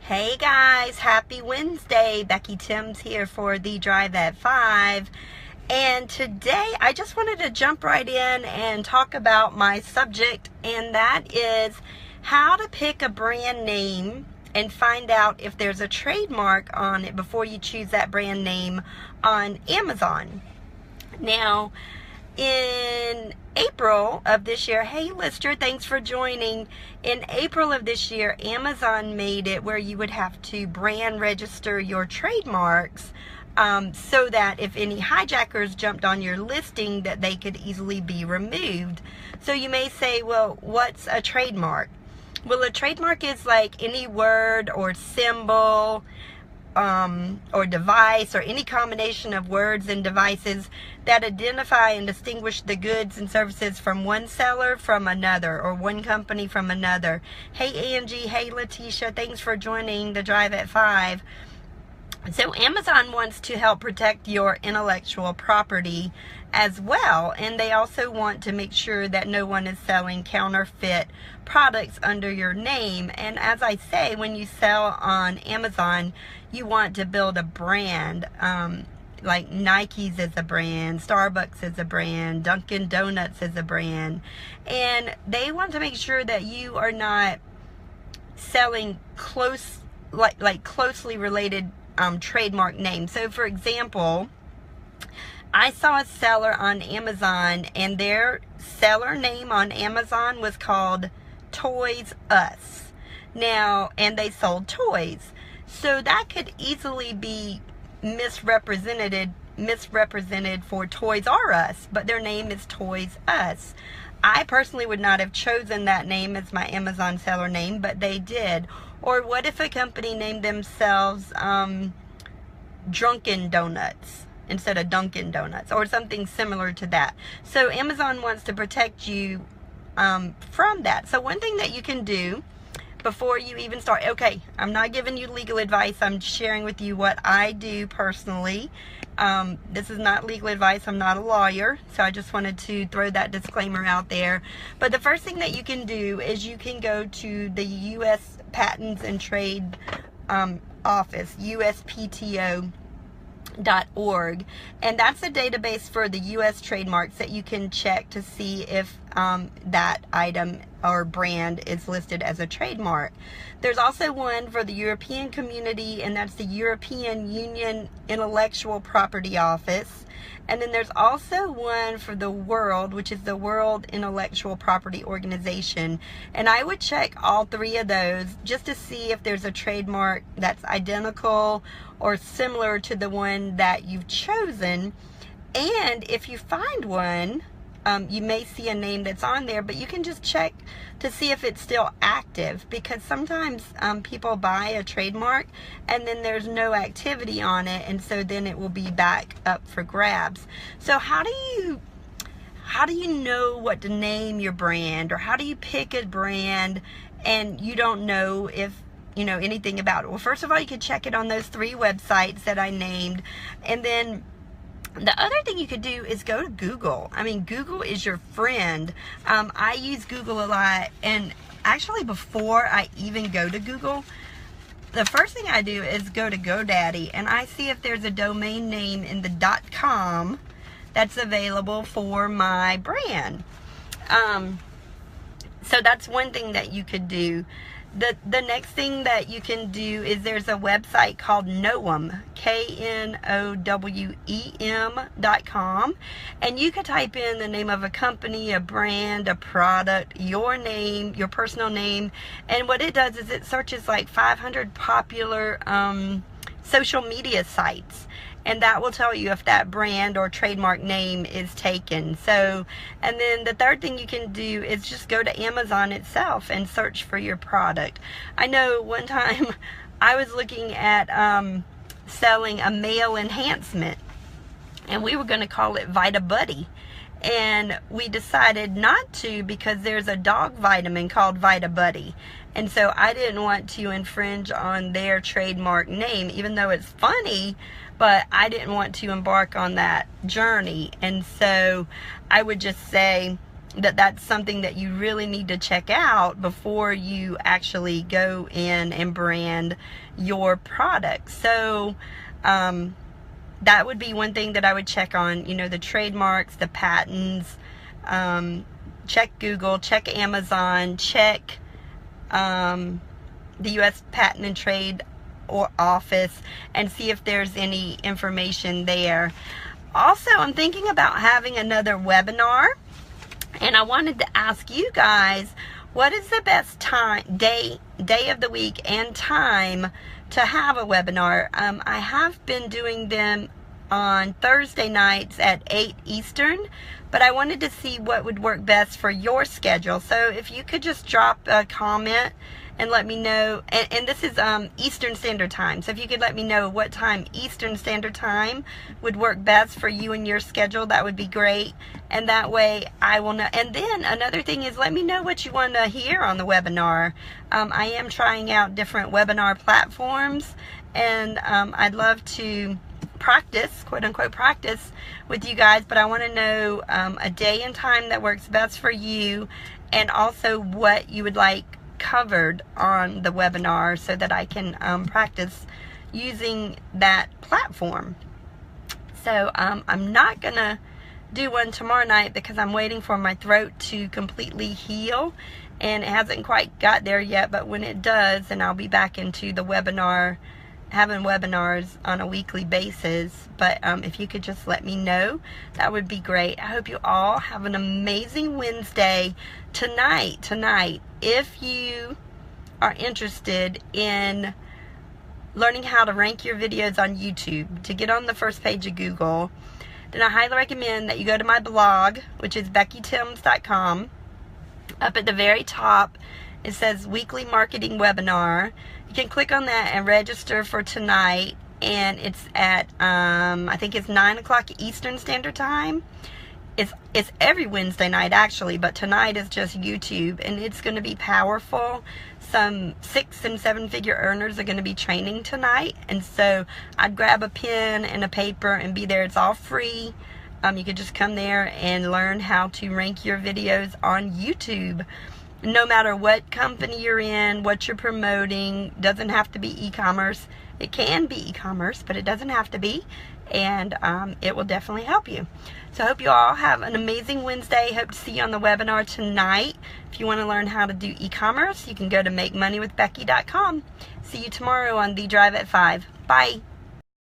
Hey guys, happy Wednesday. Becky Timms here for The Drive at 5. And today I just wanted to jump right in and talk about my subject, and that is how to pick a brand name and find out if there's a trademark on it before you choose that brand name on Amazon. Now, in April of this year, hey Lister, thanks for joining. In April of this year, Amazon made it where you would have to brand register your trademarks so that if any hijackers jumped on your listing, that they could easily be removed. So you may say, well, what's a trademark? Well, a trademark is like any word or symbol or device or any combination of words and devices that identify and distinguish the goods and services from one seller from another, or one company from another. Hey Angie, hey Letitia, thanks for joining The Drive at 5. So Amazon wants to help protect your intellectual property as well, and they also want to make sure that no one is selling counterfeit products under your name. And as I say, when you sell on Amazon, you want to build a brand. Like Nike's is a brand, Starbucks is a brand, Dunkin' Donuts is a brand, and they want to make sure that you are not selling closely related trademark names. So for example, I saw a seller on Amazon, and their seller name on Amazon was called Toys Us. Now, and they sold toys. So that could easily be misrepresented for Toys R Us, but their name is Toys Us. I personally would not have chosen that name as my Amazon seller name, but they did. Or what if a company named themselves Drunken Donuts instead of Dunkin' Donuts, or something similar to that? So Amazon wants to protect you from that. So one thing that you can do before you even start, okay, I'm not giving you legal advice, I'm sharing with you what I do personally. This is not legal advice, I'm not a lawyer, so I just wanted to throw that disclaimer out there. But the first thing that you can do is you can go to the U.S. Patents and Trade Office, USPTO.org, and that's a database for the U.S. trademarks that you can check to see if that item or brand is listed as a trademark. There's also one for the European community, and that's the European Union Intellectual Property Office. And then there's also one for the world, which is the World Intellectual Property Organization. And I would check all three of those just to see if there's a trademark that's identical or similar to the one that you've chosen. And if you find one, you may see a name that's on there, but you can just check to see if it's still active, because sometimes people buy a trademark and then there's no activity on it, and so then it will be back up for grabs. So how do you know what to name your brand, or how do you pick a brand and you don't know if you know anything about it? Well, first of all, you can check it on those 3 websites that I named, and then the other thing you could do is go to Google. I mean, Google is your friend. I use Google a lot, and actually before I even go to Google, the first thing I do is go to GoDaddy, and I see if there's a domain name in the .com that's available for my brand. So that's one thing that you could do. The next thing that you can do is there's a website called Knowem, KNOWEM.com, and you could type in the name of a company, a brand, a product, your name, your personal name, and what it does is it searches like 500 popular social media sites, and that will tell you if that brand or trademark name is taken. So, and then the third thing you can do is just go to Amazon itself and search for your product. I know one time I was looking at selling a male enhancement, and we were going to call it Vita Buddy, and we decided not to because there's a dog vitamin called Vita Buddy, and so I didn't want to infringe on their trademark name, even though it's funny, but I didn't want to embark on that journey. And so I would just say, that's something that you really need to check out before you actually go in and brand your product. So that would be one thing that I would check on, you know, the trademarks, the patents. Check Google, check Amazon, check the U.S. Patent and Trade Office, and see if there's any information there. Also, I'm thinking about having another webinar, and I wanted to ask you guys, what is the best day of the week and time to have a webinar? I have been doing them on Thursday nights at 8 Eastern, but I wanted to see what would work best for your schedule. So if you could just drop a comment and let me know, and this is Eastern Standard Time, so if you could let me know what time Eastern Standard Time would work best for you and your schedule, that would be great, and that way I will know. And then another thing is, let me know what you want to hear on the webinar. I am trying out different webinar platforms, and I'd love to practice, quote unquote practice, with you guys, but I want to know a day and time that works best for you, and also what you would like covered on the webinar so that I can practice using that platform. So I'm not gonna do one tomorrow night because I'm waiting for my throat to completely heal, and it hasn't quite got there yet, but when it does, then I'll be back into the webinar, having webinars on a weekly basis. But if you could just let me know, that would be great. I hope you all have an amazing Wednesday. Tonight, if you are interested in learning how to rank your videos on YouTube to get on the first page of Google, then I highly recommend that you go to my blog, which is beckytims.com. Up at the very top, it says Weekly Marketing Webinar. You can click on that and register for tonight, and it's at I think it's 9 o'clock Eastern Standard Time. It's every Wednesday night actually, but tonight is just YouTube, and it's going to be powerful. Some 6- and 7-figure earners are going to be training tonight, and so I'd grab a pen and a paper and be there. It's all free. You could just come there and learn how to rank your videos on YouTube. No matter what company you're in, what you're promoting, doesn't have to be e-commerce. It can be e-commerce, but it doesn't have to be, and it will definitely help you. So I hope you all have an amazing Wednesday. Hope to see you on the webinar tonight. If you want to learn how to do e-commerce, you can go to makemoneywithbecky.com. See you tomorrow on The Drive at 5. Bye.